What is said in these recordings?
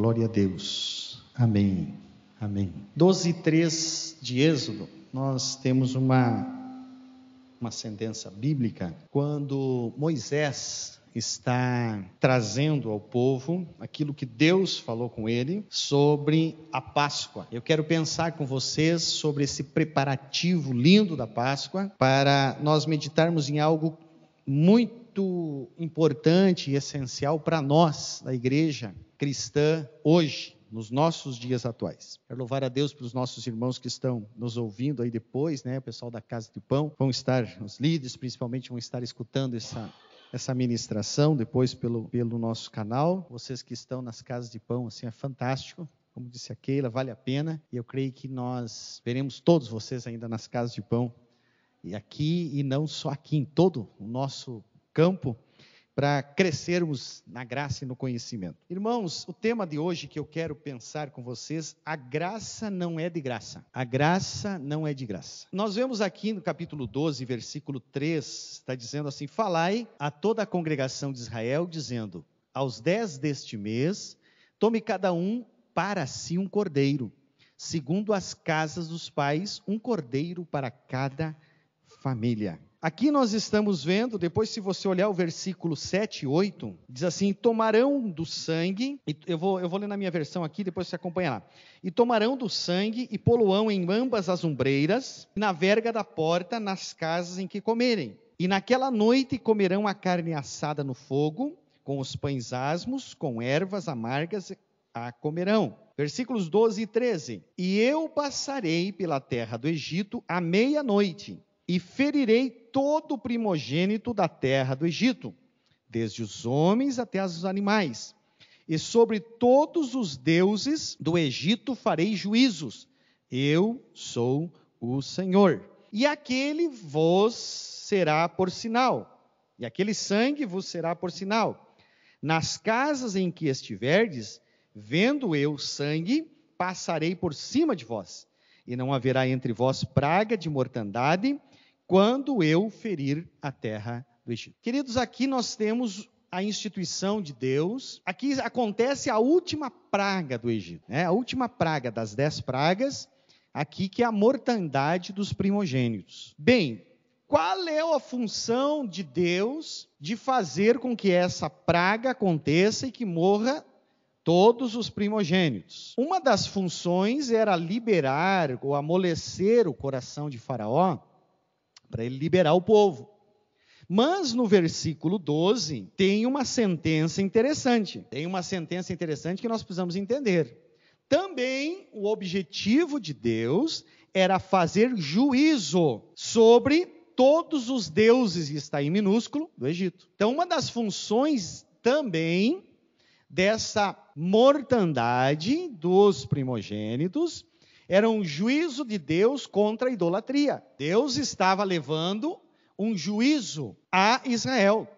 Glória a Deus. Amém. Amém. 12:3 de Êxodo, nós temos uma sentença bíblica quando Moisés está trazendo ao povo aquilo que Deus falou com ele sobre a Páscoa. Eu quero pensar com vocês sobre esse preparativo lindo da Páscoa para nós meditarmos em algo muito importante e essencial para nós, da igreja cristã, hoje, nos nossos dias atuais. Quero louvar a Deus pelos nossos irmãos que estão nos ouvindo aí depois, o pessoal da Casa de Pão, vão estar, os líderes principalmente, vão estar escutando essa ministração depois pelo nosso canal. Vocês que estão nas Casas de Pão, assim, é fantástico. Como disse a Keila, vale a pena. E eu creio que nós veremos todos vocês ainda nas Casas de Pão. E aqui, e não só aqui, em todo o nosso campo, para crescermos na graça e no conhecimento. Irmãos, o tema de hoje que eu quero pensar com vocês, a graça não é de graça. A graça não é de graça. Nós vemos aqui no capítulo 12, versículo 3, está dizendo assim: falai a toda a congregação de Israel, dizendo, aos 10 deste mês, tome cada um para si um cordeiro, segundo as casas dos pais, um cordeiro para cada família. Aqui nós estamos vendo, depois se você olhar o versículo 7 e 8, diz assim, tomarão do sangue, eu vou ler na minha versão aqui, depois você acompanha lá. E tomarão do sangue e poluão em ambas as ombreiras, na verga da porta, nas casas em que comerem. E naquela noite comerão a carne assada no fogo, com os pães asmos, com ervas amargas a comerão. Versículos 12 e 13. E eu passarei pela terra do Egito à meia-noite, e ferirei todo o primogênito da terra do Egito, desde os homens até os animais. E sobre todos os deuses do Egito farei juízos. Eu sou o Senhor. E aquele vos será por sinal, e aquele sangue vos será por sinal. Nas casas em que estiverdes, vendo eu sangue, passarei por cima de vós, e não haverá entre vós praga de mortandade, quando eu ferir a terra do Egito. Queridos, aqui nós temos a instituição de Deus. Aqui acontece a última praga do Egito, a última praga das 10 pragas, aqui que é a mortandade dos primogênitos. Bem, qual é a função de Deus de fazer com que essa praga aconteça e que morra todos os primogênitos? Uma das funções era liberar ou amolecer o coração de Faraó, para ele liberar o povo. Mas no versículo 12, tem uma sentença interessante. Tem uma sentença interessante que nós precisamos entender. Também o objetivo de Deus era fazer juízo sobre todos os deuses, e está em minúsculo, do Egito. Então, uma das funções também dessa mortandade dos primogênitos era um juízo de Deus contra a idolatria. Deus estava levando um juízo a Israel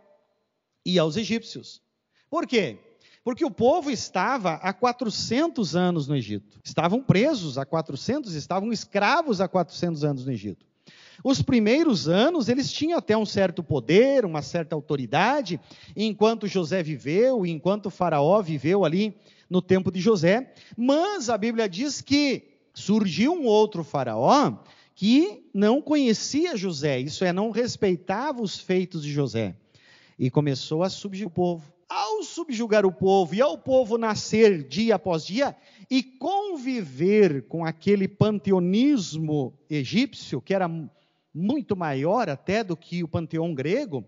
e aos egípcios. Por quê? Porque o povo estava há 400 anos no Egito. Estavam presos há 400, estavam escravos há 400 anos no Egito. Os primeiros anos, eles tinham até um certo poder, uma certa autoridade, enquanto José viveu, enquanto Faraó viveu ali no tempo de José. Mas a Bíblia diz que surgiu um outro faraó que não conhecia José, isso é, não respeitava os feitos de José, e começou a subjugar o povo. Ao subjugar o povo e ao povo nascer dia após dia e conviver com aquele panteonismo egípcio, que era muito maior até do que o panteão grego,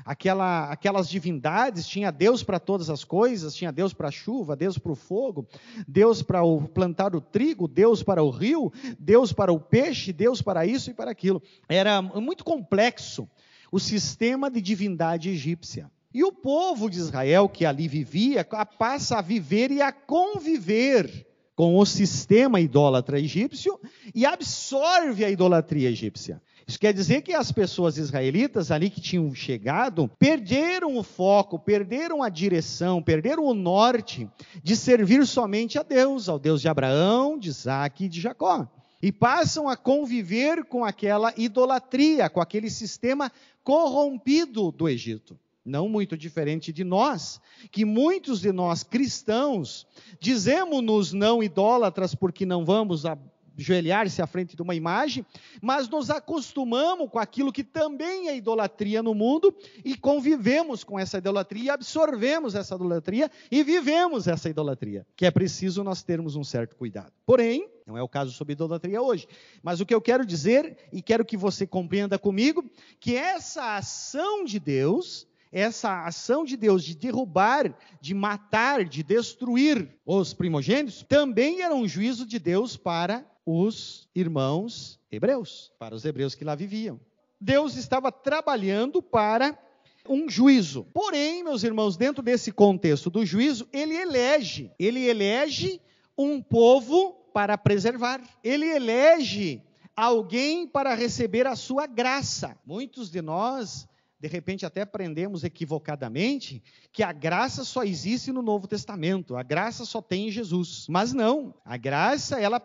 aquelas divindades, tinha Deus para todas as coisas, tinha Deus para a chuva, Deus para o fogo, Deus para plantar o trigo, Deus para o rio, Deus para o peixe, Deus para isso e para aquilo. Era muito complexo o sistema de divindade egípcia. E o povo de Israel que ali vivia, passa a viver e a conviver com o sistema idólatra egípcio e absorve a idolatria egípcia. Isso quer dizer que as pessoas israelitas ali que tinham chegado, perderam o foco, perderam a direção, perderam o norte de servir somente a Deus, ao Deus de Abraão, de Isaque e de Jacó. E passam a conviver com aquela idolatria, com aquele sistema corrompido do Egito. não muito diferente de nós, que muitos de nós cristãos dizemos-nos não idólatras porque não vamos ajoelhar-se à frente de uma imagem, mas nos acostumamos com aquilo que também é idolatria no mundo e convivemos com essa idolatria, absorvemos essa idolatria e vivemos essa idolatria, que é preciso nós termos um certo cuidado. Porém, não é o caso sobre idolatria hoje, mas o que eu quero dizer, e quero que você compreenda comigo, que essa ação de Deus de derrubar, de matar, de destruir os primogênitos, também era um juízo de Deus para os irmãos hebreus, para os hebreus que lá viviam. Deus estava trabalhando para um juízo. Porém, meus irmãos, dentro desse contexto do juízo, ele elege um povo para preservar. Ele elege alguém para receber a sua graça. Muitos de nós, de repente, até aprendemos equivocadamente que a graça só existe no Novo Testamento, a graça só tem em Jesus. Mas não, a graça ela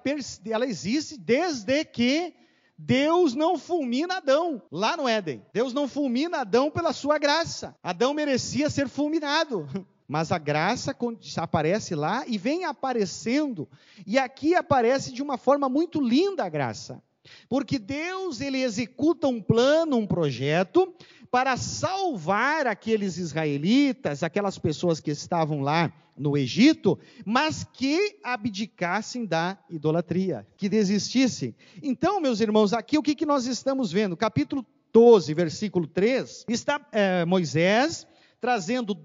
existe desde que Deus não fulmina Adão, lá no Éden. Deus não fulmina Adão pela sua graça. Adão merecia ser fulminado. Mas a graça aparece lá e vem aparecendo. E aqui aparece de uma forma muito linda a graça. Porque Deus, ele executa um plano, um projeto, para salvar aqueles israelitas, aquelas pessoas que estavam lá no Egito, mas que abdicassem da idolatria, que desistissem. Então, meus irmãos, aqui o que nós estamos vendo? Capítulo 12, versículo 3, está Moisés trazendo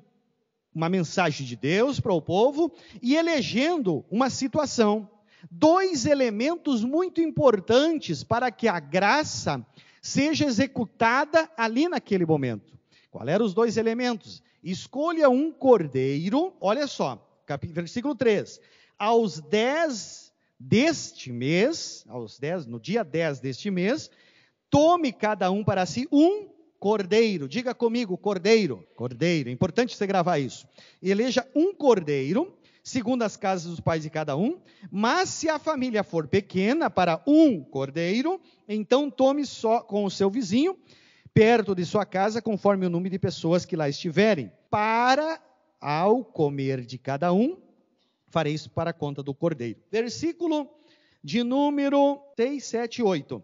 uma mensagem de Deus para o povo e elegendo uma situação. Dois elementos muito importantes para que a graça seja executada ali naquele momento. Qual eram os dois elementos? Escolha um cordeiro, olha só, versículo 3. No dia 10 deste mês, tome cada um para si um cordeiro. Diga comigo, cordeiro. Cordeiro, é importante você gravar isso. Eleja um cordeiro, segundo as casas dos pais de cada um, mas se a família for pequena para um cordeiro, então tome só com o seu vizinho, perto de sua casa, conforme o número de pessoas que lá estiverem. Para, ao comer de cada um, farei isso para a conta do cordeiro. Versículo de número 6, 7, 8.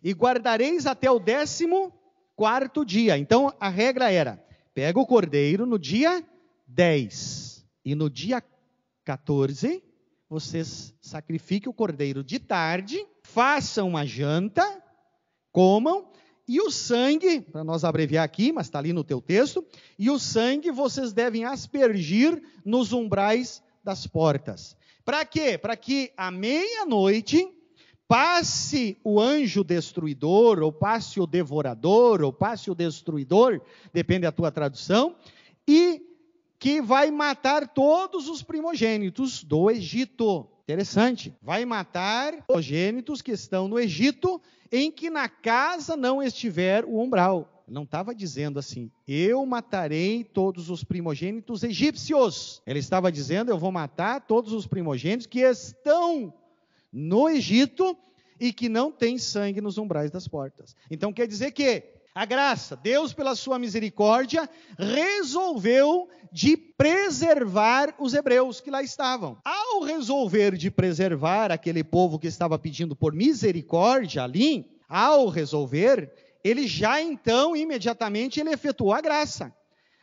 E guardareis até o 14º dia. Então, a regra era, pega o cordeiro no dia 10 e no dia 14, vocês sacrifiquem o cordeiro de tarde, façam uma janta, comam, e o sangue, para nós abreviar aqui, mas está ali no teu texto, e o sangue vocês devem aspergir nos umbrais das portas. Para quê? Para que à meia-noite passe o anjo destruidor, ou passe o devorador, ou passe o destruidor, depende da tua tradução, e que vai matar todos os primogênitos do Egito. Interessante. Vai matar os primogênitos que estão no Egito, em que na casa não estiver o umbral. Não estava dizendo assim, eu matarei todos os primogênitos egípcios. Ele estava dizendo, eu vou matar todos os primogênitos que estão no Egito e que não tem sangue nos umbrais das portas. Então quer dizer que a graça, Deus pela sua misericórdia, resolveu de preservar os hebreus que lá estavam. Ao resolver de preservar aquele povo que estava pedindo por misericórdia ali, ao resolver, ele já então, imediatamente, ele efetuou a graça.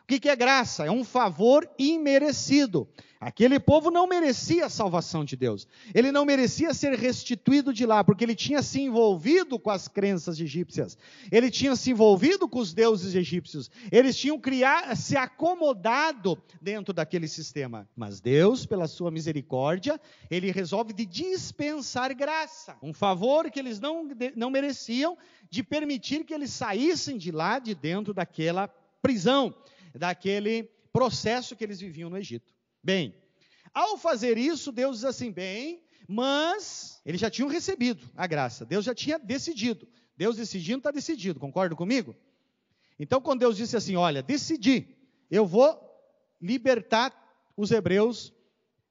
O que é graça? É um favor imerecido. Aquele povo não merecia a salvação de Deus. Ele não merecia ser restituído de lá, porque ele tinha se envolvido com as crenças egípcias. Ele tinha se envolvido com os deuses egípcios. Eles tinham se acomodado dentro daquele sistema. Mas Deus, pela sua misericórdia, ele resolve de dispensar graça. Um favor que eles não mereciam, de permitir que eles saíssem de lá, de dentro daquela prisão, daquele processo que eles viviam no Egito. Bem, ao fazer isso, Deus diz assim, mas eles já tinham recebido a graça, Deus já tinha decidido. Deus decidindo, está decidido, concorda comigo? Então, quando Deus disse assim, olha, decidi, eu vou libertar os hebreus,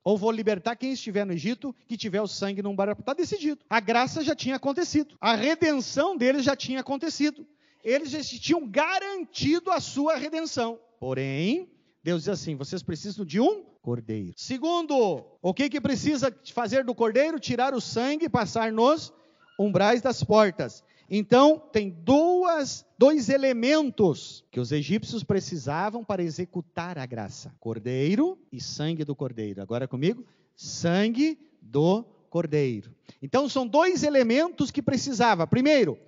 ou vou libertar quem estiver no Egito, que tiver o sangue no umbral, está decidido. A graça já tinha acontecido, a redenção deles já tinha acontecido. eles já tinham garantido a sua redenção. Porém, Deus diz assim, vocês precisam de um cordeiro. Segundo, o que precisa fazer do cordeiro? Tirar o sangue e passar nos umbrais das portas. Então, tem dois elementos que os egípcios precisavam para executar a graça. Cordeiro e sangue do cordeiro. Agora comigo? Sangue do cordeiro. Então, são dois elementos que precisava. Primeiro,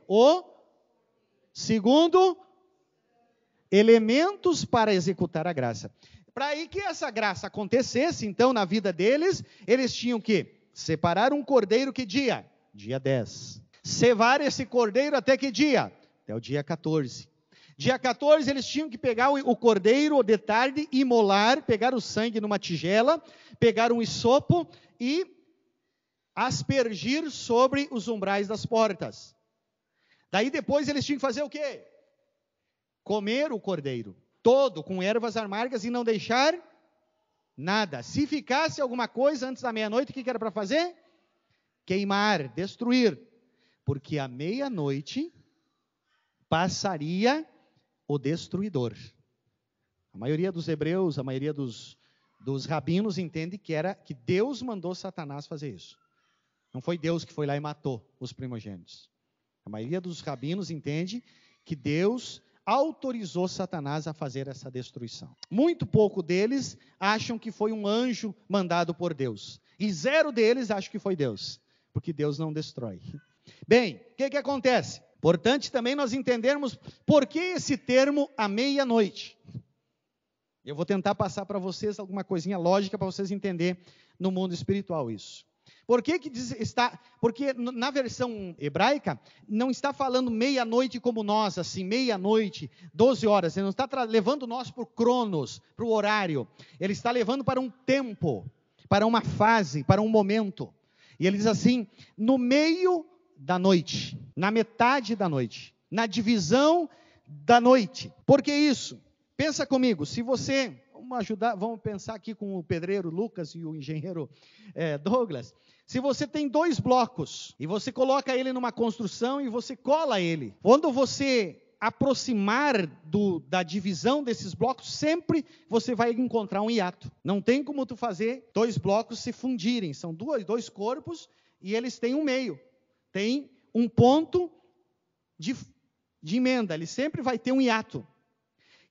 segundo, elementos para executar a graça. Para aí que essa graça acontecesse, então, na vida deles, eles tinham que separar um cordeiro que dia? Dia 10. Cevar esse cordeiro até que dia? Até o dia 14. Dia 14 eles tinham que pegar o cordeiro de tarde, imolar, pegar o sangue numa tigela, pegar um hisopo e aspergir sobre os umbrais das portas. Daí depois eles tinham que fazer o quê? Comer o cordeiro, todo, com ervas amargas e não deixar nada. Se ficasse alguma coisa antes da meia-noite, o que era para fazer? Queimar, destruir. Porque à meia-noite passaria o destruidor. A maioria dos hebreus, a maioria dos rabinos entende que Deus mandou Satanás fazer isso. Não foi Deus que foi lá e matou os primogênitos. A maioria dos rabinos entende que Deus autorizou Satanás a fazer essa destruição. Muito pouco deles acham que foi um anjo mandado por Deus. E 0 deles acham que foi Deus. Porque Deus não destrói. Bem, o que acontece? Importante também nós entendermos por que esse termo à meia-noite. Eu vou tentar passar para vocês alguma coisinha lógica para vocês entenderem no mundo espiritual isso. Porque na versão hebraica não está falando meia-noite como nós, assim, meia-noite, 12 horas. Ele não está levando nós para o cronos, para o horário. Ele está levando para um tempo, para uma fase, para um momento. E ele diz assim, no meio da noite, na metade da noite, na divisão da noite. Por que isso? Pensa comigo, se você, vamos pensar aqui com o pedreiro Lucas e o engenheiro Douglas. Se você tem 2 blocos e você coloca ele numa construção e você cola ele, quando você aproximar da divisão desses blocos, sempre você vai encontrar um hiato. Não tem como tu fazer 2 blocos se fundirem. São dois corpos e eles têm um meio. Tem um ponto de emenda. Ele sempre vai ter um hiato.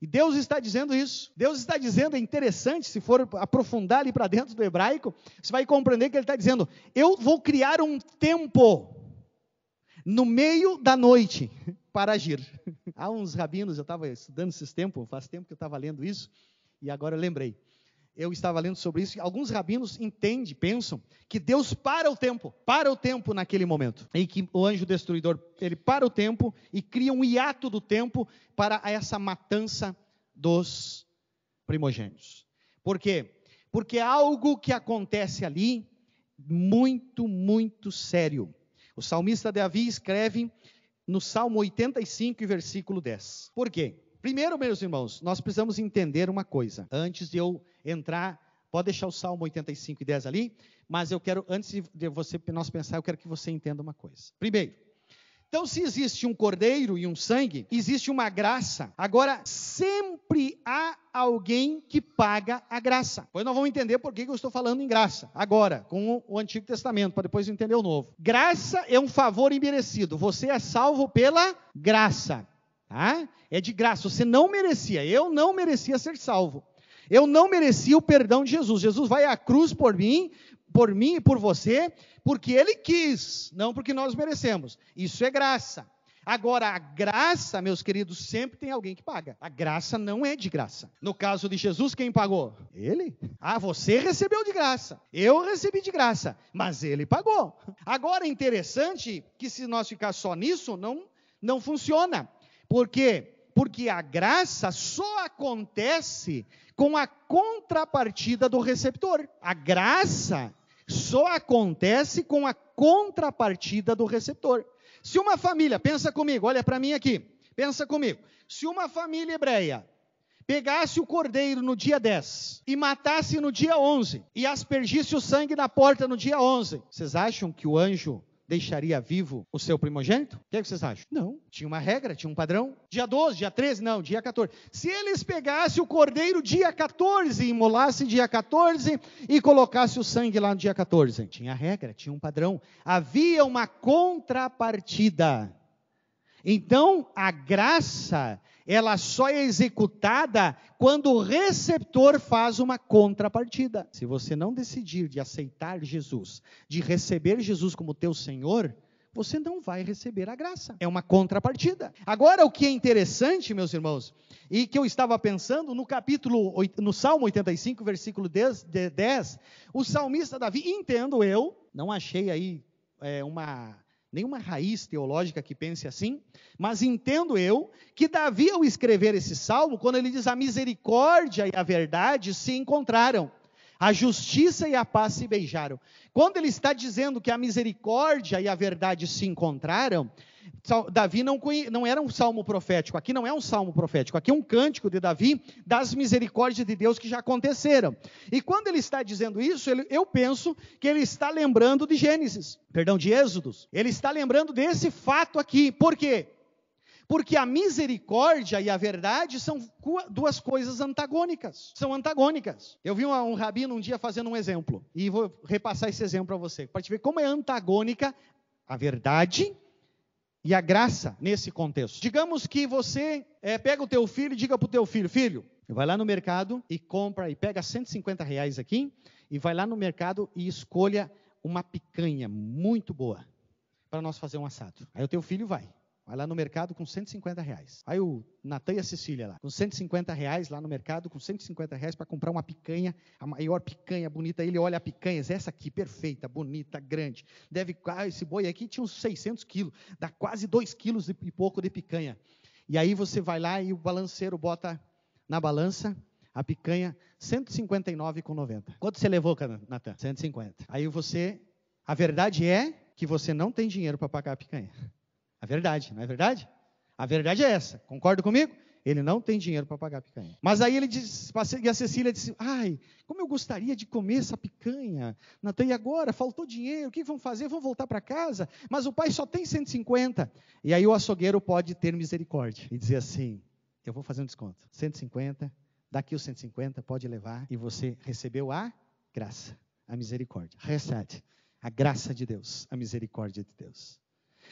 E Deus está dizendo isso. Deus está dizendo, é interessante, se for aprofundar ali para dentro do hebraico, você vai compreender que ele está dizendo, eu vou criar um tempo no meio da noite para agir. Há uns rabinos, eu estava estudando esses tempos, faz tempo que eu estava lendo isso, e agora eu lembrei. Eu estava lendo sobre isso, e alguns rabinos pensam que Deus para o tempo naquele momento. E que o anjo destruidor, ele para o tempo e cria um hiato do tempo para essa matança dos primogênitos. Por quê? Porque é algo que acontece ali muito, muito sério. O salmista Davi escreve no Salmo 85, versículo 10. Por quê? Primeiro, meus irmãos, nós precisamos entender uma coisa. Antes de eu entrar, pode deixar o Salmo 85 e 10 ali, mas eu quero, antes de nós pensar, eu quero que você entenda uma coisa. Primeiro, então se existe um cordeiro e um sangue, existe uma graça. Agora, sempre há alguém que paga a graça. Pois nós vamos entender por que eu estou falando em graça. Agora, com o Antigo Testamento, para depois entender o Novo. Graça é um favor imerecido. Você é salvo pela graça. Tá? É de graça, você não merecia, eu não merecia ser salvo, eu não merecia o perdão de Jesus. Jesus vai à cruz por mim e por você, porque Ele quis, não porque nós merecemos. Isso é graça. Agora, a graça, meus queridos, sempre tem alguém que paga. A graça não é de graça. No caso de Jesus, quem pagou? Ele. Você recebeu de graça, eu recebi de graça, mas Ele pagou. Agora, é interessante que se nós ficar só nisso, não funciona. Por quê? Porque a graça só acontece com a contrapartida do receptor. A graça só acontece com a contrapartida do receptor. Se uma família, pensa comigo, olha para mim aqui, pensa comigo. Se uma família hebreia pegasse o cordeiro no dia 10 e matasse no dia 11 e aspergisse o sangue na porta no dia 11, vocês acham que o anjo deixaria vivo o seu primogênito? O que vocês acham? Não. Tinha uma regra, tinha um padrão. Dia 12, dia 13, não, dia 14. Se eles pegassem o cordeiro dia 14, imolassem dia 14 e colocassem o sangue lá no dia 14. Tinha regra, tinha um padrão. Havia uma contrapartida. Então, a graça, ela só é executada quando o receptor faz uma contrapartida. Se você não decidir de aceitar Jesus, de receber Jesus como teu Senhor, você não vai receber a graça. É uma contrapartida. Agora, o que é interessante, meus irmãos, e que eu estava pensando no Salmo 85, versículo 10, o salmista Davi, entendo eu, não achei aí nenhuma raiz teológica que pense assim, mas entendo eu que Davi, ao escrever esse salmo, quando ele diz a misericórdia e a verdade se encontraram, a justiça e a paz se beijaram. Quando ele está dizendo que a misericórdia e a verdade se encontraram, Davi não era um salmo profético, aqui não é um salmo profético, aqui é um cântico de Davi das misericórdias de Deus que já aconteceram. E quando ele está dizendo isso, eu penso que ele está lembrando de de Êxodos. Ele está lembrando desse fato aqui. Por quê? Porque a misericórdia e a verdade são duas coisas antagônicas. São antagônicas. Eu vi um rabino um dia fazendo um exemplo, e vou repassar esse exemplo para você, para te ver como é antagônica a verdade e a graça nesse contexto. Digamos que você pega o teu filho e diga para o teu filho, filho, vai lá no mercado e compra, e pega R$150 aqui, e vai lá no mercado e escolha uma picanha muito boa, para nós fazer um assado. Aí o teu filho vai lá no mercado com R$150. Aí o Natan e a Cecília lá, com R$150 lá no mercado, com R$150 para comprar uma picanha, a maior picanha bonita. Ele olha a picanha, essa aqui, perfeita, bonita, grande. Esse boi aqui tinha uns 600 quilos, dá quase 2 quilos e pouco de picanha. E aí você vai lá e o balanceiro bota na balança a picanha, R$159,90. Quanto você levou, Natan? 150. Aí a verdade é que você não tem dinheiro para pagar a picanha. A verdade, não é verdade? A verdade é essa, concorda comigo? Ele não tem dinheiro para pagar a picanha. Mas aí ele disse, e a Cecília disse, ai, como eu gostaria de comer essa picanha. Natan, e agora? Faltou dinheiro, o que vão fazer? Vão voltar para casa? Mas o pai só tem 150. E aí o açougueiro pode ter misericórdia e dizer assim, eu vou fazer um desconto, 150, daqui os 150, pode levar, e você recebeu a graça, a misericórdia. Recebe a graça de Deus, a misericórdia de Deus.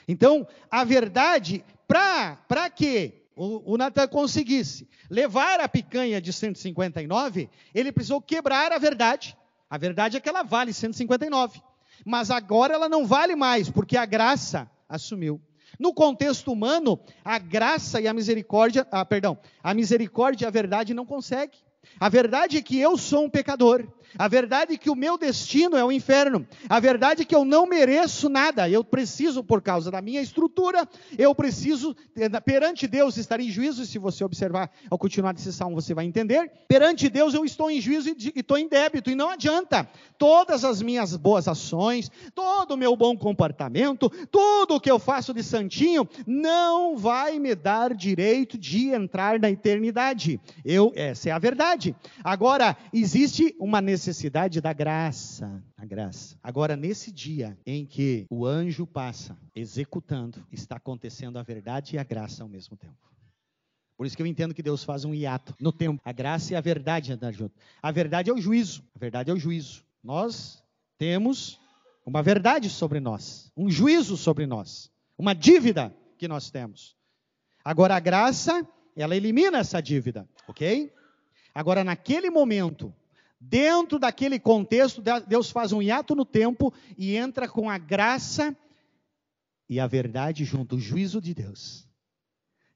Então, a verdade, para que o Natan conseguisse levar a picanha de 159, ele precisou quebrar a verdade. A verdade é que ela vale 159, mas agora ela não vale mais, porque a graça assumiu. No contexto humano, a graça e a misericórdia, a misericórdia e a verdade não conseguem. A verdade é que eu sou um pecador. A verdade é que o meu destino é o inferno. A verdade é que eu não mereço nada. Eu preciso, por causa da minha estrutura, eu preciso, perante Deus, estar em juízo. E se você observar, ao continuar desse salmo, você vai entender. Perante Deus, eu estou em juízo e estou em débito. E não adianta. Todas as minhas boas ações, todo o meu bom comportamento, tudo o que eu faço de santinho, não vai me dar direito de entrar na eternidade. Essa é a verdade. Agora, existe uma necessidade da graça, a graça. Agora, nesse dia em que o anjo passa executando, está acontecendo a verdade e a graça ao mesmo tempo. Por isso que eu entendo que Deus faz um hiato no tempo. A graça e a verdade andam junto. A verdade é o juízo. A verdade é o juízo. Nós temos uma verdade sobre nós, um juízo sobre nós, uma dívida que nós temos. Agora, a graça, ela elimina essa dívida, ok? Agora, naquele momento, dentro daquele contexto, Deus faz um hiato no tempo e entra com a graça e a verdade junto, o juízo de Deus.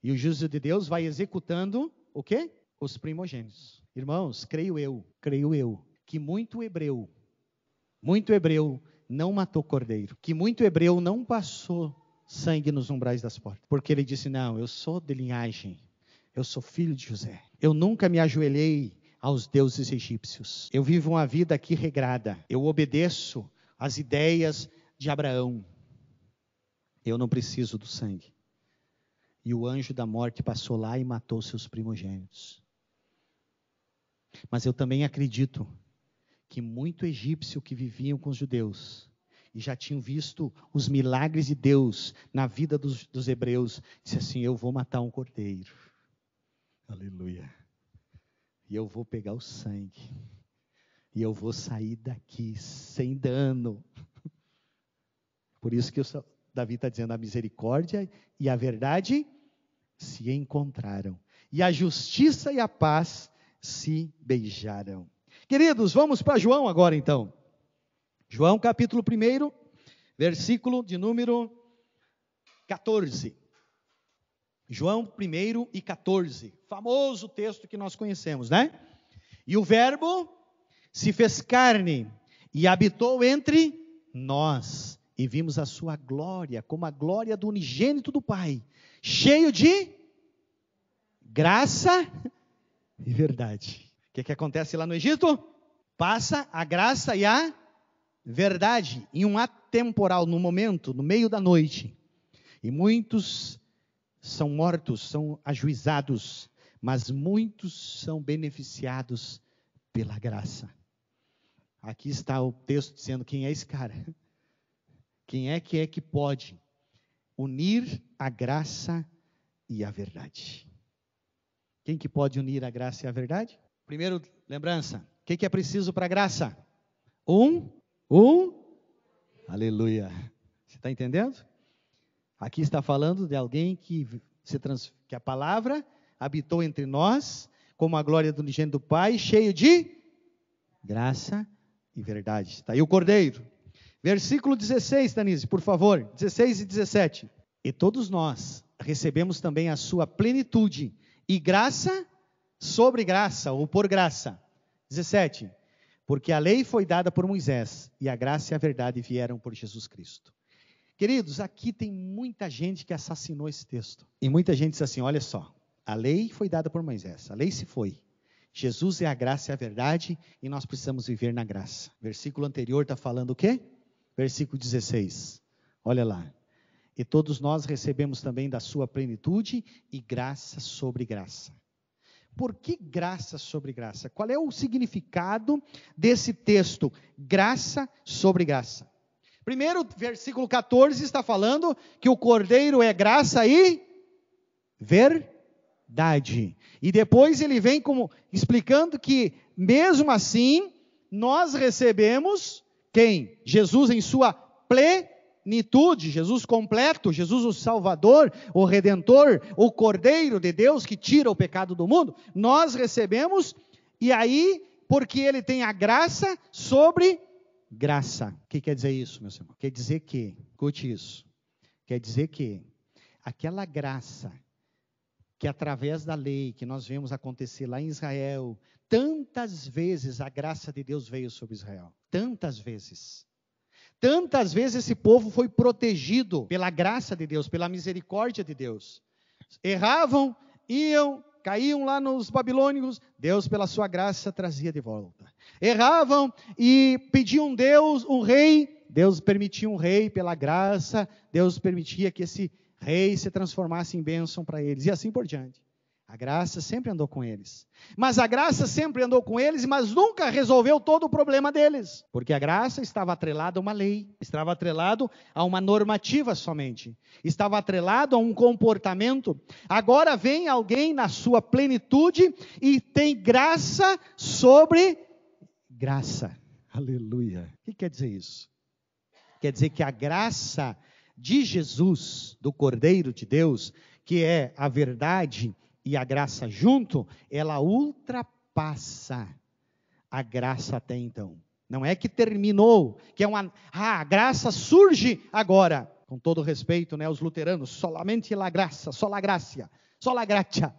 E o juízo de Deus vai executando o quê? Os primogênitos. Irmãos, creio eu, que muito hebreu não matou cordeiro, que muito hebreu não passou sangue nos umbrais das portas, porque ele disse, não, eu sou de linhagem, eu sou filho de José, eu nunca me ajoelhei aos deuses egípcios, eu vivo uma vida aqui regrada, eu obedeço às ideias de Abraão, eu não preciso do sangue. E o anjo da morte passou lá e matou seus primogênitos. Mas eu também acredito que muito egípcio que viviam com os judeus, e já tinham visto os milagres de Deus na vida dos hebreus, disse assim: eu vou matar um cordeiro. Aleluia. E eu vou pegar o sangue. E eu vou sair daqui sem dano. Por isso que Davi está dizendo: a misericórdia e a verdade se encontraram. E a justiça e a paz se beijaram. Queridos, vamos para João agora então. João capítulo 1, versículo de número 14. João 1 e 14. Famoso texto que nós conhecemos, né? E o verbo se fez carne e habitou entre nós. E vimos a sua glória, como a glória do unigênito do Pai, cheio de graça e verdade. O que acontece lá no Egito? Passa a graça e a verdade em um ato temporal, no momento, no meio da noite. E muitos são mortos, são ajuizados, mas muitos são beneficiados pela graça. Aqui está o texto dizendo: quem é esse cara? Quem é que pode unir a graça e a verdade? Quem que pode unir a graça e a verdade? Primeiro, lembrança, o que é preciso para a graça? Aleluia. Você está entendendo? Aqui está falando de alguém que a palavra habitou entre nós, como a glória do unigênito do Pai, cheio de graça e verdade. Está aí o Cordeiro. Versículo 16, Tanise, por favor, 16 e 17. E todos nós recebemos também a sua plenitude, e graça sobre graça, ou por graça. 17. Porque a lei foi dada por Moisés, e a graça e a verdade vieram por Jesus Cristo. Queridos, aqui tem muita gente que assassinou esse texto. E muita gente diz assim: olha só, a lei foi dada por Moisés, a lei se foi. Jesus é a graça e a verdade, e nós precisamos viver na graça. Versículo anterior está falando o quê? Versículo 16. Olha lá. E todos nós recebemos também da sua plenitude e graça sobre graça. Por que graça sobre graça? Qual é o significado desse texto? Graça sobre graça. Primeiro, versículo 14 está falando que o Cordeiro é graça e verdade. E depois ele vem como explicando que, mesmo assim, nós recebemos quem? Jesus em sua plenitude, Jesus completo, Jesus o Salvador, o Redentor, o Cordeiro de Deus que tira o pecado do mundo. Nós recebemos, e aí, porque ele tem a graça sobre graça. O que quer dizer isso, meu irmão? Quer dizer que, escute isso, quer dizer que aquela graça que através da lei, que nós vemos acontecer lá em Israel, tantas vezes a graça de Deus veio sobre Israel, tantas vezes esse povo foi protegido pela graça de Deus, pela misericórdia de Deus. Erravam, caíam lá nos babilônicos, Deus pela sua graça trazia de volta. Erravam e pediam Deus um rei, Deus permitia um rei pela graça, Deus permitia que esse rei se transformasse em bênção para eles, e assim por diante. A graça sempre andou com eles. Mas a graça sempre andou com eles, mas nunca resolveu todo o problema deles. Porque a graça estava atrelada a uma lei, estava atrelado a uma normativa somente, estava atrelado a um comportamento. Agora vem alguém na sua plenitude e tem graça sobre graça. Aleluia. O que quer dizer isso? Quer dizer que a graça de Jesus, do Cordeiro de Deus, que é a verdade e a graça junto, ela ultrapassa a graça até então. Não é que terminou, que é a graça surge agora. Com todo respeito, né, os luteranos, solamente la graça, só la gracia, só la gratia,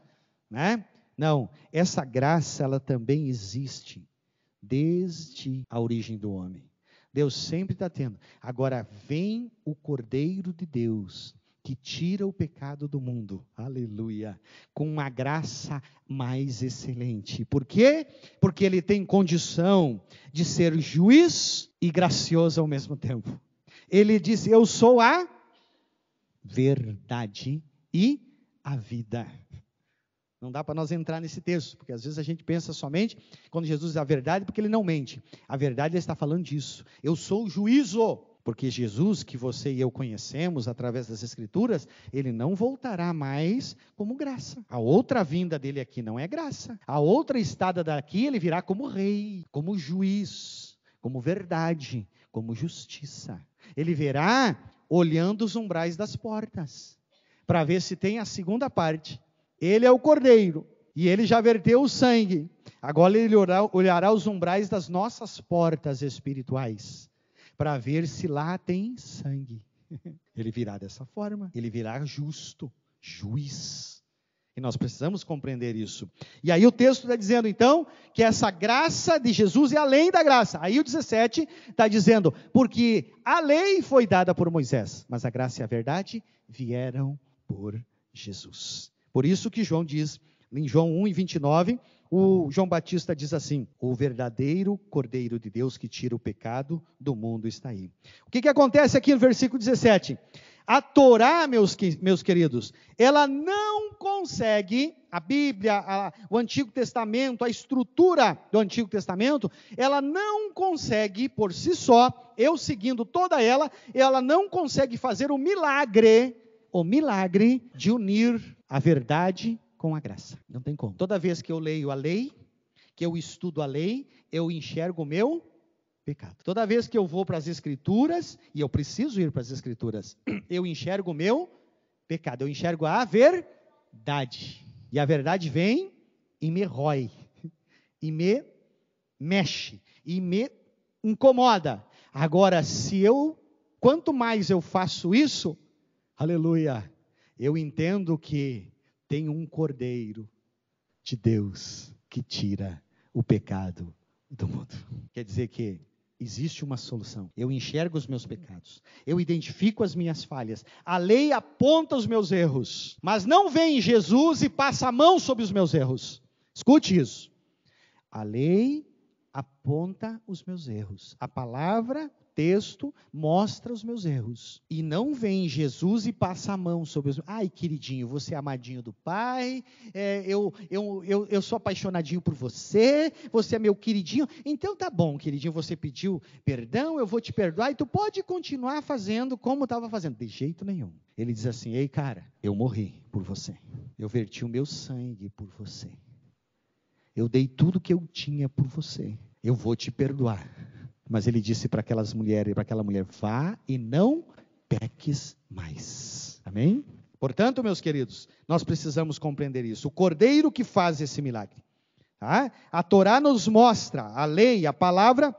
né? Não, essa graça ela também existe desde a origem do homem. Deus sempre está tendo. Agora vem o Cordeiro de Deus, que tira o pecado do mundo, aleluia, com uma graça mais excelente. Por quê? Porque ele tem condição de ser juiz e gracioso ao mesmo tempo. Ele disse: eu sou a verdade e a vida. Não dá para nós entrar nesse texto, porque às vezes a gente pensa somente, quando Jesus diz a verdade, porque ele não mente. A verdade, ele está falando disso. Eu sou o juízo. Porque Jesus, que você e eu conhecemos através das Escrituras, ele não voltará mais como graça. A outra vinda dele aqui não é graça. A outra estada daqui, ele virá como rei, como juiz, como verdade, como justiça. Ele virá olhando os umbrais das portas, para ver se tem a segunda parte. Ele é o Cordeiro, e ele já verteu o sangue. Agora ele olhará os umbrais das nossas portas espirituais, para ver se lá tem sangue. Ele virá dessa forma, ele virá justo, juiz. E nós precisamos compreender isso. E aí o texto está dizendo então, que essa graça de Jesus é além da graça. Aí o 17 está dizendo, porque a lei foi dada por Moisés, mas a graça e a verdade vieram por Jesus. Por isso que João diz, em João 1:29, o João Batista diz assim, o verdadeiro Cordeiro de Deus que tira o pecado do mundo está aí. O que acontece aqui no versículo 17? A Torá, meus queridos, ela não consegue, a Bíblia, o Antigo Testamento, a estrutura do Antigo Testamento, ela não consegue por si só, eu seguindo toda ela não consegue fazer o milagre de unir a verdade com a graça. Não tem como. Toda vez que eu leio a lei, que eu estudo a lei, eu enxergo o meu pecado. Toda vez que eu vou para as Escrituras, e eu preciso ir para as Escrituras, eu enxergo o meu pecado. Eu enxergo a verdade. E a verdade vem e me rói, e me mexe, e me incomoda. Agora, quanto mais eu faço isso, aleluia, eu entendo que tem um Cordeiro de Deus que tira o pecado do mundo. Quer dizer que existe uma solução. Eu enxergo os meus pecados. Eu identifico as minhas falhas. A lei aponta os meus erros. Mas não vem Jesus e passa a mão sobre os meus erros. Escute isso. A lei aponta os meus erros. A palavra, texto, mostra os meus erros. E não vem Jesus e passa a mão sobre os... Ai, queridinho, você é amadinho do Pai, eu sou apaixonadinho por você, você é meu queridinho. Então tá bom, queridinho, você pediu perdão, eu vou te perdoar e tu pode continuar fazendo como estava fazendo. De jeito nenhum. Ele diz assim, ei cara, eu morri por você. Eu verti o meu sangue por você. Eu dei tudo que eu tinha por você. Eu vou te perdoar. Mas ele disse para aquela mulher, vá e não peques mais. Amém? Portanto, meus queridos, nós precisamos compreender isso. O Cordeiro que faz esse milagre. Tá? A Torá nos mostra, a lei, a palavra,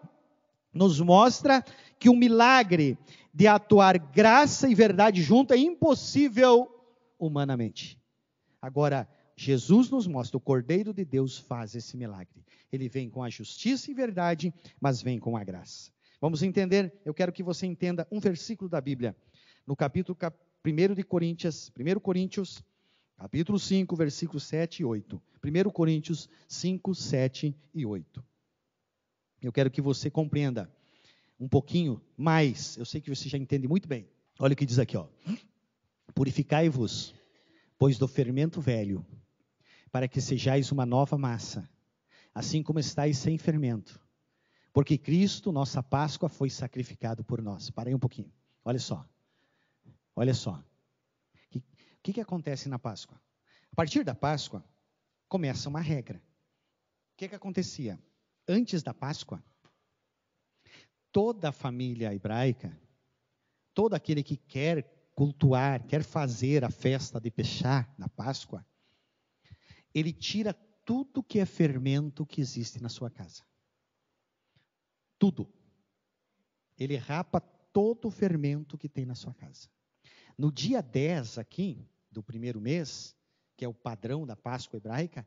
nos mostra que o milagre de atuar graça e verdade junto é impossível humanamente. Agora, Jesus nos mostra, o Cordeiro de Deus faz esse milagre. Ele vem com a justiça e verdade, mas vem com a graça. Vamos entender, eu quero que você entenda um versículo da Bíblia, no capítulo 1 de Coríntios, capítulo 5, versículos 7 e 8. 1 Coríntios 5, 7 e 8. Eu quero que você compreenda um pouquinho mais, eu sei que você já entende muito bem. Olha o que diz aqui, ó. Purificai-vos, pois do fermento velho, para que sejais uma nova massa, assim como estáis sem fermento. Porque Cristo, nossa Páscoa, foi sacrificado por nós. Parei um pouquinho. Olha só. O que acontece na Páscoa? A partir da Páscoa, começa uma regra. O que acontecia? Antes da Páscoa, toda a família hebraica, todo aquele que quer cultuar, quer fazer a festa de Peshá, na Páscoa, ele tira tudo que é fermento que existe na sua casa. Tudo. Ele rapa todo o fermento que tem na sua casa. No dia 10 aqui, do primeiro mês, que é o padrão da Páscoa hebraica,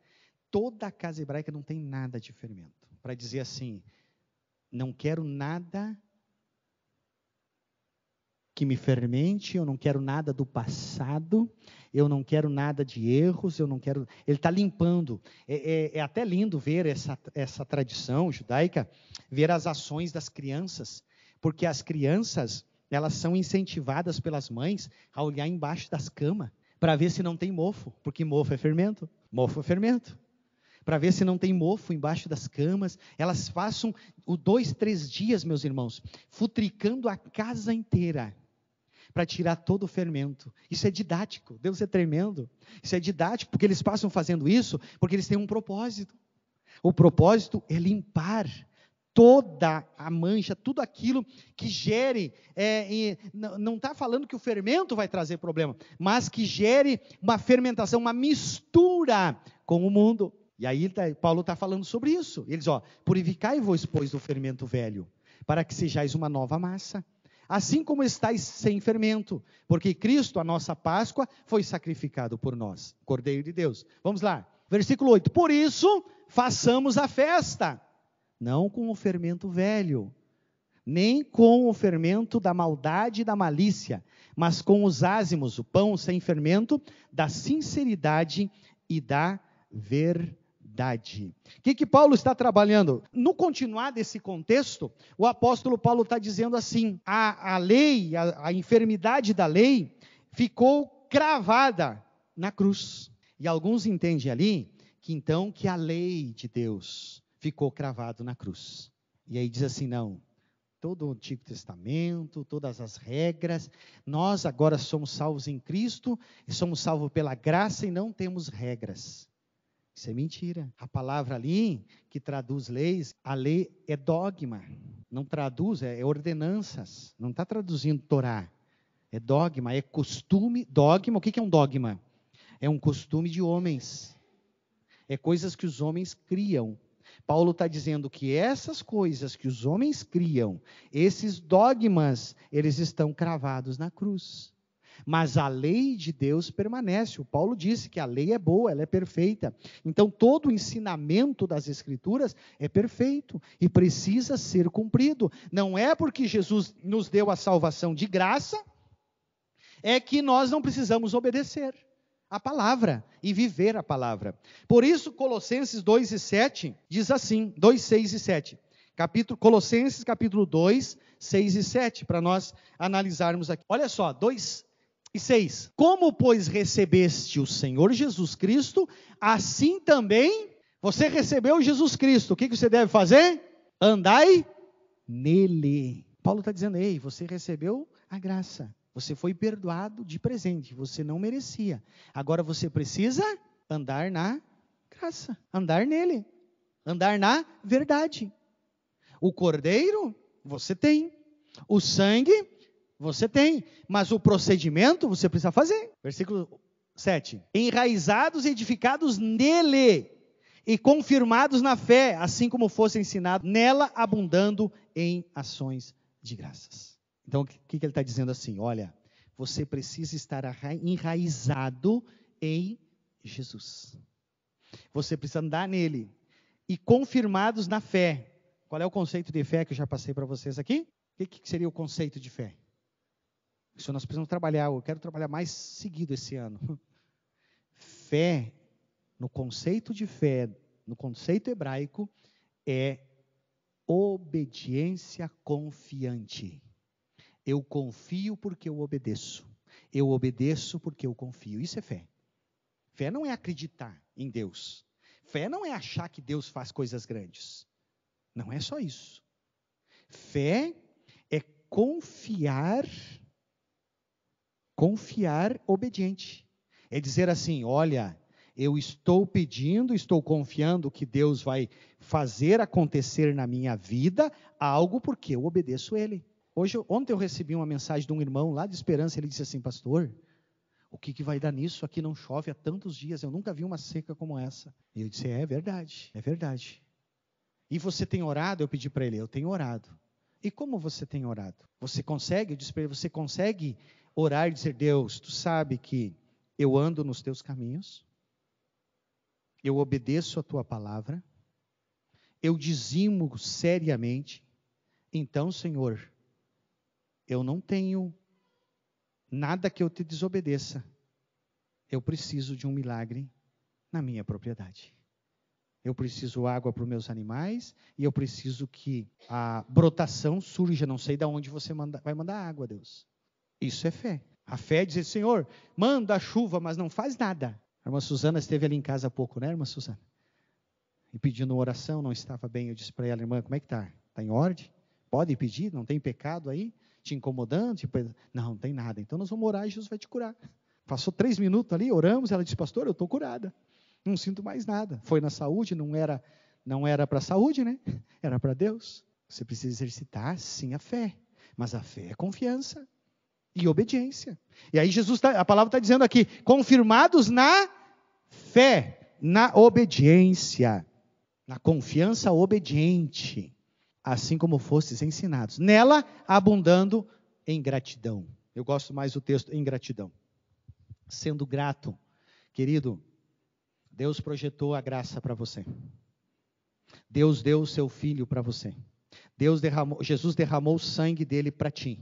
toda a casa hebraica não tem nada de fermento. Para dizer assim, não quero nada que me fermente, eu não quero nada do passado, eu não quero nada de erros, eu não quero... Ele está limpando. É até lindo ver essa tradição judaica, ver as ações das crianças, porque as crianças, elas são incentivadas pelas mães a olhar embaixo das camas, para ver se não tem mofo, porque mofo é fermento. Mofo é fermento. para ver se não tem mofo embaixo das camas. Elas passam 2, 3 dias, meus irmãos, futricando a casa inteira, para tirar todo o fermento. Isso é didático, Deus é tremendo. Isso é didático, porque eles passam fazendo isso, porque eles têm um propósito. O propósito é limpar toda a mancha, tudo aquilo que gere, não está falando que o fermento vai trazer problema, mas que gere uma fermentação, uma mistura com o mundo. E aí Paulo está falando sobre isso. Ele diz, purificai-vos, pois, do fermento velho, para que sejais uma nova massa, assim como estáis sem fermento, porque Cristo, a nossa Páscoa, foi sacrificado por nós, Cordeiro de Deus. Vamos lá, versículo 8. Por isso, façamos a festa, não com o fermento velho, nem com o fermento da maldade e da malícia, mas com os ázimos, o pão sem fermento, da sinceridade e da verdade. O que Paulo está trabalhando? No continuar desse contexto, o apóstolo Paulo está dizendo assim, a lei, a enfermidade da lei, ficou cravada na cruz. E alguns entendem ali, que a lei de Deus ficou cravado na cruz. E aí diz assim, não, todo o Antigo Testamento, todas as regras, nós agora somos salvos em Cristo, e somos salvos pela graça e não temos regras. Isso é mentira. A palavra ali, que traduz leis, a lei é dogma, não traduz, é ordenanças, não está traduzindo Torá, é dogma, é costume, dogma, o que é um dogma? É um costume de homens, é coisas que os homens criam. Paulo está dizendo que essas coisas que os homens criam, esses dogmas, eles estão cravados na cruz. Mas a lei de Deus permanece. O Paulo disse que a lei é boa, ela é perfeita. Então todo o ensinamento das Escrituras é perfeito e precisa ser cumprido. Não é porque Jesus nos deu a salvação de graça, é que nós não precisamos obedecer a palavra e viver a palavra. Por isso, Colossenses 2:7 diz assim, 2, 6 e 7. Colossenses capítulo 2, 6 e 7, para nós analisarmos aqui. Olha só, 2 e 6. Como, pois, recebeste o Senhor Jesus Cristo, assim também você recebeu Jesus Cristo. O que você deve fazer? Andai nele. Paulo está dizendo, ei, você recebeu a graça. Você foi perdoado de presente, você não merecia. Agora você precisa andar na graça, andar nele, andar na verdade. O cordeiro, você tem. O sangue, você tem. Mas o procedimento, você precisa fazer. Versículo 7. Enraizados e edificados nele, e confirmados na fé, assim como fosse ensinado, nela abundando em ações de graças. Então, o que ele está dizendo assim? Olha, você precisa estar enraizado em Jesus. Você precisa andar nele. E confirmados na fé. Qual é o conceito de fé que eu já passei para vocês aqui? O que seria o conceito de fé? Isso nós precisamos trabalhar. Eu quero trabalhar mais seguido esse ano. Fé, no conceito de fé, no conceito hebraico, é obediência confiante. Eu confio porque eu obedeço. Eu obedeço porque eu confio. Isso é fé. Fé não é acreditar em Deus. Fé não é achar que Deus faz coisas grandes. Não é só isso. Fé é confiar obediente. É dizer assim, olha, eu estou pedindo, estou confiando que Deus vai fazer acontecer na minha vida algo porque eu obedeço Ele. Ontem eu recebi uma mensagem de um irmão lá de Esperança, ele disse assim, pastor, o que vai dar nisso? Aqui não chove há tantos dias, eu nunca vi uma seca como essa. E eu disse, é verdade, é verdade. E você tem orado? Eu pedi para ele, eu tenho orado. E como você tem orado? Você consegue? Eu disse para ele, você consegue orar e dizer, Deus, tu sabe que eu ando nos teus caminhos, eu obedeço a tua palavra, eu dizimo seriamente, então, Senhor, eu não tenho nada que eu te desobedeça. Eu preciso de um milagre na minha propriedade. Eu preciso água para os meus animais e eu preciso que a brotação surja. Não sei de onde você vai mandar água, Deus. Isso é fé. A fé é dizer, Senhor, manda a chuva, mas não faz nada. A irmã Suzana esteve ali em casa há pouco, né, irmã Suzana? e pedindo uma oração, não estava bem. Eu disse para ela: irmã, como é que está? Está em ordem? Pode pedir? Não tem pecado aí? Te incomodando? Não tem nada. Então nós vamos orar e Jesus vai te curar. Passou 3 minutos ali, oramos, ela disse: pastor, eu estou curada. Não sinto mais nada. Foi na saúde, não era para a saúde, né? Era para Deus. Você precisa exercitar, sim, a fé. Mas a fé é confiança e obediência. E aí a palavra está dizendo aqui: confirmados na fé, na obediência, na confiança obediente, assim como fostes ensinados. Nela, abundando em gratidão. Eu gosto mais do texto, em gratidão. Sendo grato, querido, Deus projetou a graça para você. Deus deu o seu filho para você. Jesus derramou o sangue dele para ti.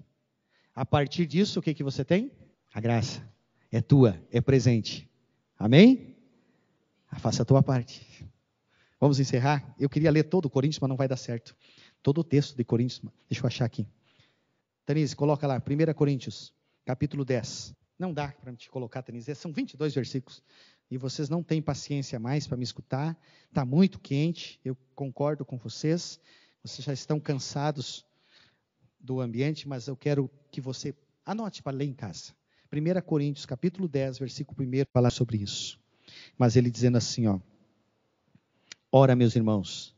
A partir disso, o que você tem? A graça. É tua, é presente. Amém? Faça a tua parte. Vamos encerrar? Eu queria ler todo o Coríntios, mas não vai dar certo. Todo o texto de Coríntios. Deixa eu achar aqui. Tanise, coloca lá, 1 Coríntios, capítulo 10. Não dá para te colocar, Tanise, são 22 versículos. E vocês não têm paciência mais para me escutar. Está muito quente, eu concordo com vocês. Vocês já estão cansados do ambiente, mas eu quero que você anote para ler em casa. 1 Coríntios, capítulo 10, versículo 1, fala sobre isso. Mas ele dizendo assim, ó: ora, meus irmãos,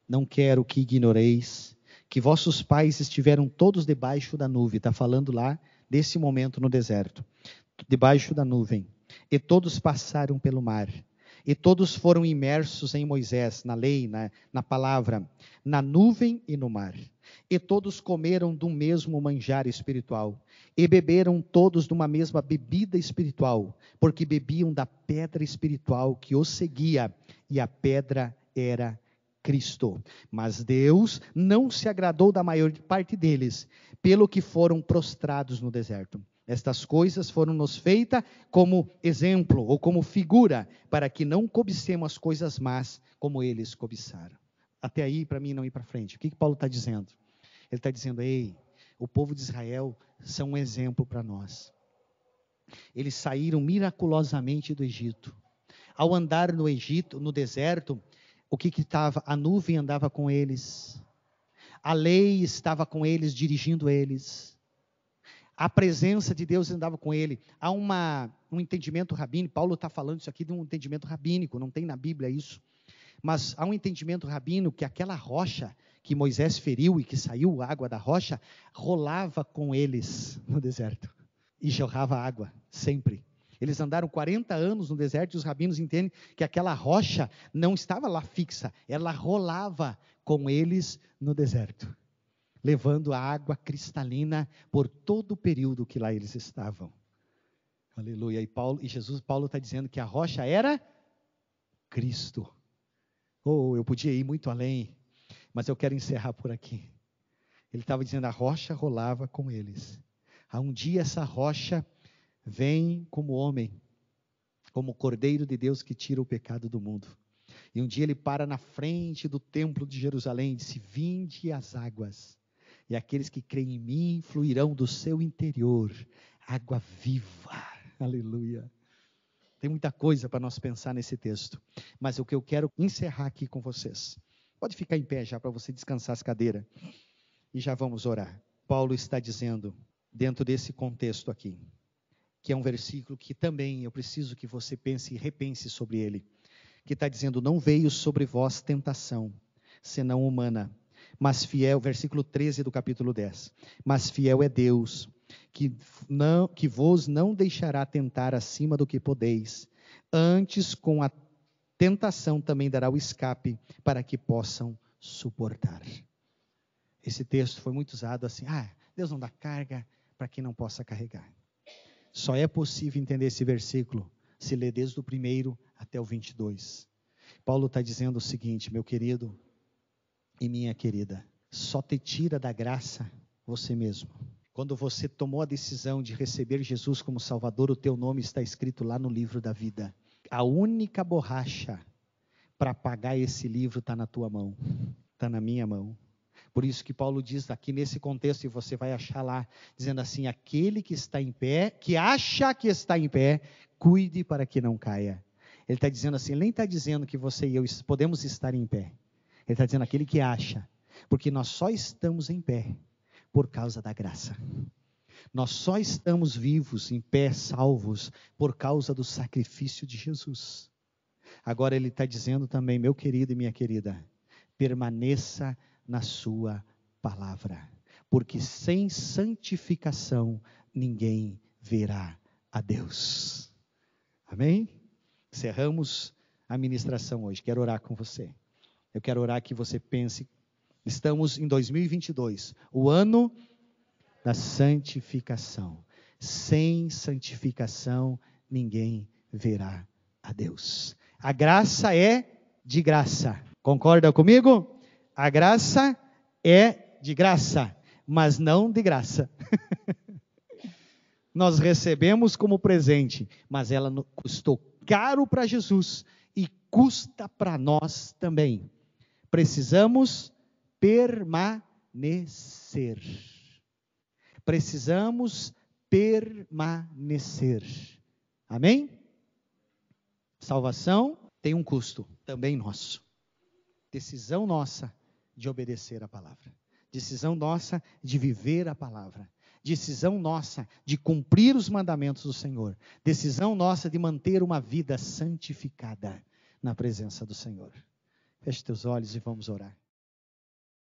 não quero que ignoreis que vossos pais estiveram todos debaixo da nuvem. Está falando lá desse momento no deserto. Debaixo da nuvem. E todos passaram pelo mar. E todos foram imersos em Moisés, na lei, na palavra, na nuvem e no mar. E todos comeram do mesmo manjar espiritual. E beberam todos de uma mesma bebida espiritual, porque bebiam da pedra espiritual que os seguia, e a pedra era Cristo. Mas Deus não se agradou da maior parte deles, pelo que foram prostrados no deserto. Estas coisas foram-nos feitas como exemplo, ou como figura, para que não cobicemos as coisas más, como eles cobiçaram. Até aí, para mim, não ir para frente. O que Paulo está dizendo? Ele está dizendo: ei, o povo de Israel são um exemplo para nós. Eles saíram miraculosamente do Egito. Ao andar no Egito, no deserto, o que estava? A nuvem andava com eles. A lei estava com eles, dirigindo eles. A presença de Deus andava com ele. Há um entendimento rabínico. Paulo está falando isso aqui de um entendimento rabínico. Não tem na Bíblia isso. Mas há um entendimento rabínico que aquela rocha que Moisés feriu e que saiu água da rocha, rolava com eles no deserto. E jorrava água, sempre. Eles andaram 40 anos no deserto e os rabinos entendem que aquela rocha não estava lá fixa. Ela rolava com eles no deserto, levando a água cristalina por todo o período que lá eles estavam. Aleluia. Paulo está dizendo que a rocha era Cristo. Oh, eu podia ir muito além, mas eu quero encerrar por aqui. Ele estava dizendo: a rocha rolava com eles. Há um dia essa rocha vem como homem, como Cordeiro de Deus que tira o pecado do mundo. E um dia ele para na frente do templo de Jerusalém e disse: vinde as águas. E aqueles que creem em mim fluirão do seu interior água viva. Aleluia. Tem muita coisa para nós pensar nesse texto. Mas o que eu quero encerrar aqui com vocês. Pode ficar em pé já para você descansar as cadeiras. E já vamos orar. Paulo está dizendo, dentro desse contexto aqui, que é um versículo que também eu preciso que você pense e repense sobre ele. Que está dizendo: não veio sobre vós tentação, senão humana. Mas fiel, versículo 13 do capítulo 10. Mas fiel é Deus, que vos não deixará tentar acima do que podeis. Antes, com a tentação também dará o escape, para que possam suportar. Esse texto foi muito usado assim: Deus não dá carga para quem não possa carregar. Só é possível entender esse versículo se ler desde o 1 até o 22. Paulo está dizendo o seguinte: meu querido e minha querida, só te tira da graça você mesmo. Quando você tomou a decisão de receber Jesus como Salvador, o teu nome está escrito lá no livro da vida. A única borracha para apagar esse livro está na tua mão, está na minha mão. Por isso que Paulo diz aqui nesse contexto, e você vai achar lá, dizendo assim: aquele que está em pé, que acha que está em pé, cuide para que não caia. Ele está dizendo assim, ele nem está dizendo que você e eu podemos estar em pé. Ele está dizendo aquele que acha, porque nós só estamos em pé por causa da graça. Nós só estamos vivos, em pé, salvos, por causa do sacrifício de Jesus. Agora ele está dizendo também, meu querido e minha querida, permaneça na sua palavra, porque sem santificação ninguém verá a Deus. Amém? Encerramos a ministração hoje. Quero orar com você. Eu quero orar que você pense, estamos em 2022, o ano da santificação. Sem santificação ninguém verá a Deus. A graça é de graça. Concorda comigo? A graça é de graça, mas não de graça. Nós recebemos como presente, mas ela custou caro para Jesus e custa para nós também. Precisamos permanecer. Precisamos permanecer. Amém? Salvação tem um custo, também nosso. Decisão nossa de obedecer a palavra. Decisão nossa de viver a palavra. Decisão nossa de cumprir os mandamentos do Senhor. Decisão nossa de manter uma vida santificada na presença do Senhor. Feche teus olhos e vamos orar.